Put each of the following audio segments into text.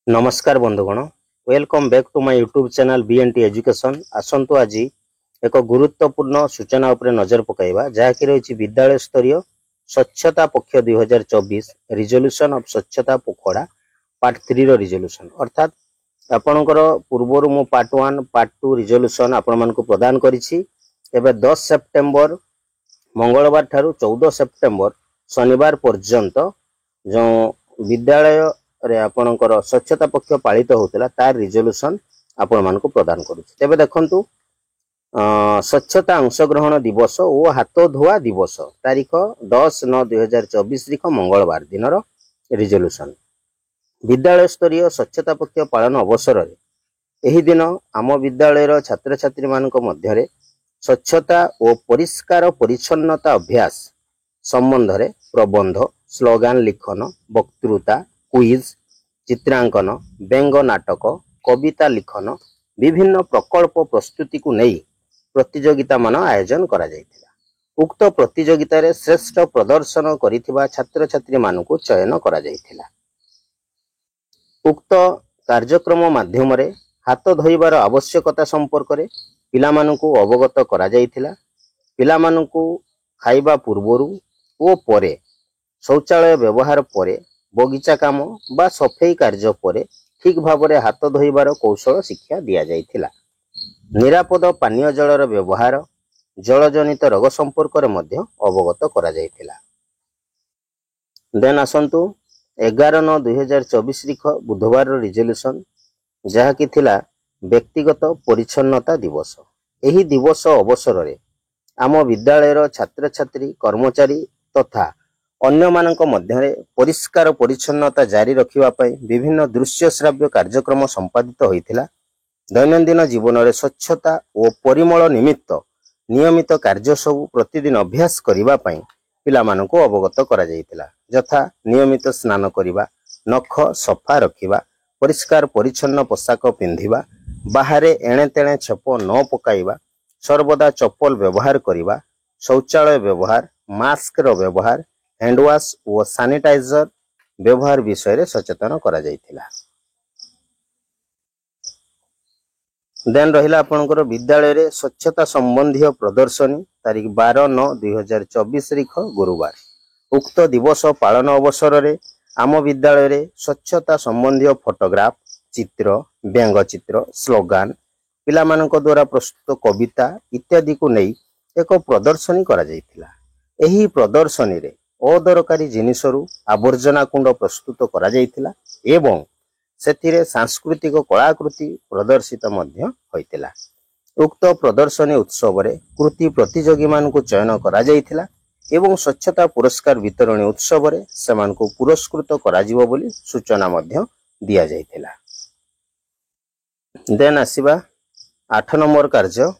नमस्कार बंधुगण, welcome back to my YouTube channel BNT education. आसंतु आज एक गुरुत्वपूर्ण सूचना उपरे नजर पकाइबा जहाँकि रही विद्यालय स्तरीय स्वच्छता पक्ष 2024 रिजोल्यूशन ऑफ स्वच्छता पखवाड़ा पार्ट 3 रो रिजोल्यूशन अर्थात आपणकर पूर्वर मु पार्ट 1 पार्ट 2 रिजोल्यूशन आपण मानकु प्रदान करिछि। एबे 10 सेप्टेम्बर मंगलवार ठारू 14 सेप्टेम्बर शनिवार पर्यंत जो विद्यालय रे आपणकर स्वच्छता पक्ष पालित होता तार रिजोल्यूशन आपण मानकु प्रदान करुछि। तेबे देखंतु स्वच्छता अंशग्रहण दिवस और हाथ धोआ दिवस तारीख 10/9/2024 तारीख मंगलवार दिन रिजोल्यूशन विद्यालय स्तरीय स्वच्छता पक्ष पालन अवसर रे एही दिन आम विद्यालय छात्र छात्री मानक मध्यरे स्वच्छता और परिष्कार परिच्छन्नता अभ्यास संबंध रे प्रबंध स्लोगान लिखन वक्तृता क्विज चित्रांकन व्यंग नाटक कविता लिखन विभिन्न प्रकल्प प्रस्तुति को नहीं प्रतियोगिता मान आयोजन करा जायतिला। उक्त प्रतियोगिता रे श्रेष्ठ प्रदर्शन करिथिबा छात्र छात्री मानकु चयन करा जायतिला। उक्त कार्यक्रम माध्यम रे हाथ धोइबार आवश्यकता संपर्क रे पिला मानकु अवगत करा जायतिला। पिला मानकु खाइबा पूर्वरु ओ परे शौचालय व्यवहार परे बगीचा काम बा सफाई कार्य परे ठीक भावरे हाथ धोइबार कौशल शिक्षा दिया जायतिला। निरापद पानीय जलर व्यवहार जलजनित रोग संपर्क रे मध्य अवगत करा जायतिला। देन आसंतु 11/9/2024 तारीख बुधवार रिजोल्यूशन जहाँकि थिला व्यक्तिगत परिच्छन्नता दिवस। एही दिवस अवसर रे आम विद्यालय छात्र छात्री कर्मचारी तथा अन्य मानक मध्य परिष्कार परिच्छन्नता जारी रखिबा पई विभिन्न दृश्य श्राव्य कार्यक्रम संपादित होइथिला। दैनंदिन जीवन रे स्वच्छता और परिमल निमित्त नियमित कार्य सब प्रतिदिन अभ्यास करिबा पई पिला मानकु अवगत करा जायतिला। यथा नियमित स्नान करिबा, नख सफा रखिबा, परिष्कार परिच्छन्न पोशाक पिंधिबा, बाहरे एणे तेणे छेप न पकाइबा, सर्वदा चप्पल व्यवहार करिबा, शौचालय व्यवहार, मास्क रो व्यवहार, हैंड वाश और सैनिटाइजर व्यवहार विषय रे सचेतन करा जायतिला। देन रहिला आपनकर विद्यालय रे स्वच्छता संबंधी प्रदर्शनी तारीख 12/9/2024 तारीख गुरुवार। उक्त दिवस पालन अवसर रे आम विद्यालय रे स्वच्छता संबंधी फोटोग्राफ चित्र व्यंग चित्र स्लोगान पिला मानक द्वारा प्रस्तुत कविता इत्यादि को नहीं एक प्रदर्शनी करा जायतिला। एही प्रदर्शनी रे अदरकारी जिनिसरु आवर्जना कुंड प्रस्तुत करा जायतिला एवं सेथिरे सांस्कृतिक कलाकृति प्रदर्शित मध्य होइतिला। उक्त प्रदर्शनी उत्सव रे कृति प्रतियोगी मानकु चयन करा जायतिला एवं स्वच्छता पुरस्कार वितरण उत्सव रे सेमानकु पुरस्कृत करा जिवो बोली सूचना मध्य दिया जायतिला। देन आसीबा 8 नंबर कार्य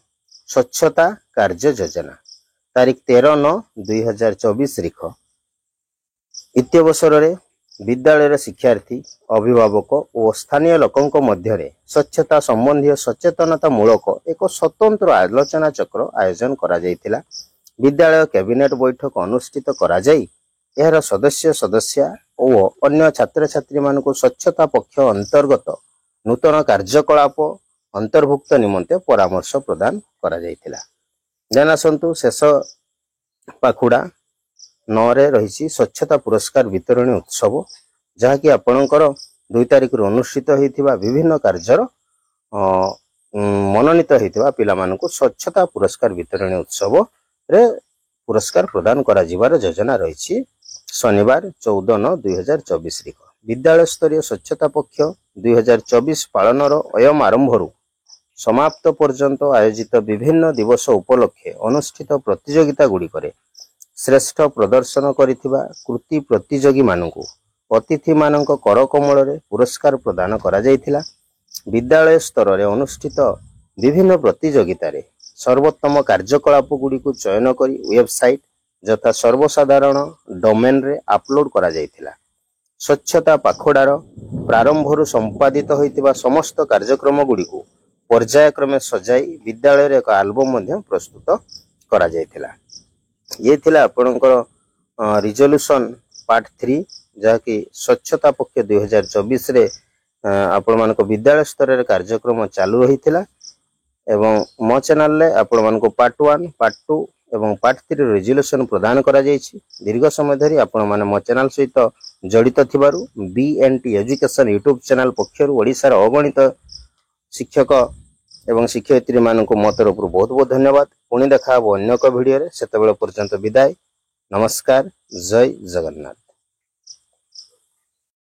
स्वच्छता कार्य योजना तारीख 13/9/2024 तारीख इत्यवसर रे विद्यालय शिक्षार्थी अभिभावक और स्थानीय लोकों मध्य स्वच्छता संबंधी सचेतनता मूलक एक स्वतंत्र आलोचना चक्र आयोजन करा जायतिला। विद्यालय कैबिनेट बैठक अनुष्ठित करा जाई एहर सदस्य सदस्य और अन्य छात्र छात्री मानक स्वच्छता पक्ष अंतर्गत नूतन कार्यकलाप अंतर्भुक्त निमंते परामर्श प्रदान करा जायतिला। देन आसंतु शेष पाखुड़ा 9 रे रही स्वच्छता पुरस्कार वितरण उत्सव जहाँकि आपणकर 2 तारीख अनुष्ठित होइथिबा विभिन्न कार्यर मनोनीत होइथिबा पिला मानकु स्वच्छता पुरस्कार वितरण उत्सव रे पुरस्कार प्रदान करा जिवार योजना रही। शनिवार 14/9/2024 तारीख विद्यालय स्तरीय स्वच्छता पक्ष 2024 पालनर अयम आरंभरू समाप्त पर्यंत आयोजित विभिन्न दिवस उपलक्षे अनुष्ठित प्रतियोगिता गुड़िकरे श्रेष्ठ प्रदर्शन करिथिबा कृति प्रतियोगी मानकु अतिथि मानक कर कमल रे पुरस्कार प्रदान करा जायतिला। विद्यालय स्तर रे अनुष्ठित विभिन्न प्रतियोगिता रे सर्वोत्तम कार्यकलाप गुडी को चयन करी वेबसाइट जथा सर्वसाधारण डोमेन रे अपलोड करा जायतिला। स्वच्छता पाखोडार प्रारंभरू संपादित होइतिबा समस्त कार्यक्रम गुडी को पर्यायक्रमे सजाई विद्यालय रे एक एल्बम मध्य प्रस्तुत करा जायतिला। ये थिला आपनकर रिजोल्यूशन पार्ट 3 जहाँकि स्वच्छता पक्ष 2024 रे आपण मानको विद्यालय स्तर रे कार्यक्रम चालू रहिथिला एवं मो चैनल रे आपण मानको पार्ट 1 पार्ट 2 एवं पार्ट 3 रेजोल्यूशन प्रदान करा जायछि। दीर्घ समय धरि आपण माने मो चैनल सहित जड़ित थिबारु बीएनटी एजुकेशन यूट्यूब चैनल पक्षरु ओडिसा रा अगणित शिक्षक एवं शिक्षयित्री माननको मो तरफरु बहुत बहुत धन्यवाद। पुणी देखा अन्य एक वीडियो रे, सेतेबेले पर्यंत विदाय। नमस्कार, जय जगन्नाथ।